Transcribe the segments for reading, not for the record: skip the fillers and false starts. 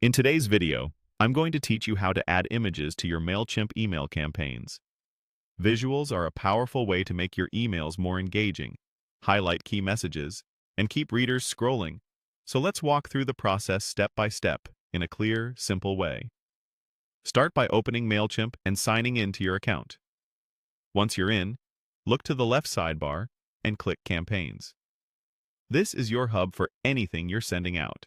In today's video, I'm going to teach you how to add images to your Mailchimp email campaigns. Visuals are a powerful way to make your emails more engaging, highlight key messages, and keep readers scrolling. So let's walk through the process step by step in a clear, simple way. Start by opening Mailchimp and signing in to your account. Once you're in, look to the left sidebar and click Campaigns. This is your hub for anything you're sending out.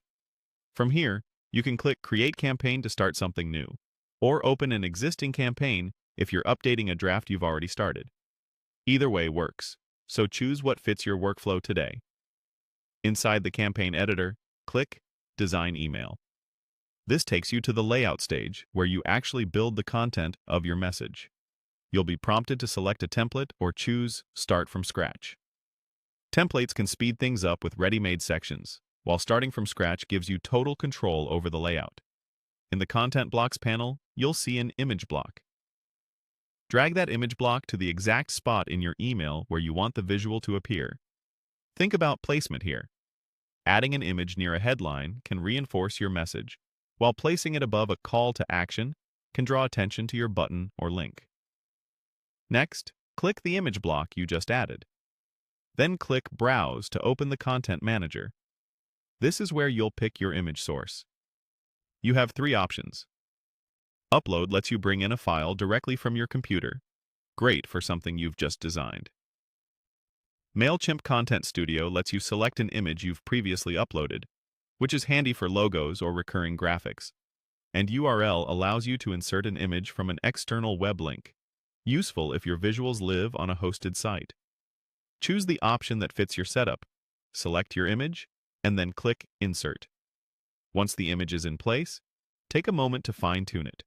From here, you can click Create Campaign to start something new, or open an existing campaign if you're updating a draft you've already started. Either way works, so choose what fits your workflow today. Inside the campaign editor, click Design Email. This takes you to the layout stage, where you actually build the content of your message. You'll be prompted to select a template or choose Start from Scratch. Templates can speed things up with ready-made sections, while starting from scratch gives you total control over the layout. In the Content Blocks panel, you'll see an image block. Drag that image block to the exact spot in your email where you want the visual to appear. Think about placement here. Adding an image near a headline can reinforce your message, while placing it above a call to action can draw attention to your button or link. Next, click the image block you just added. Then click Browse to open the Content Manager. This is where you'll pick your image source. You have three options. Upload lets you bring in a file directly from your computer. Great for something you've just designed. Mailchimp Content Studio lets you select an image you've previously uploaded, which is handy for logos or recurring graphics. And URL allows you to insert an image from an external web link, useful if your visuals live on a hosted site. Choose the option that fits your setup, select your image, and then click Insert. Once the image is in place, take a moment to fine-tune it.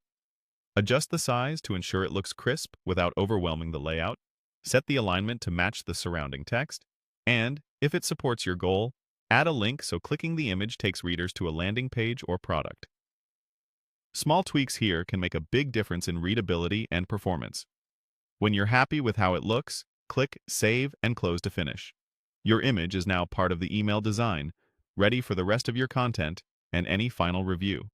Adjust the size to ensure it looks crisp without overwhelming the layout, set the alignment to match the surrounding text, and, if it supports your goal, add a link so clicking the image takes readers to a landing page or product. Small tweaks here can make a big difference in readability and performance. When you're happy with how it looks, click Save and Close to finish. Your image is now part of the email design, ready for the rest of your content and any final review.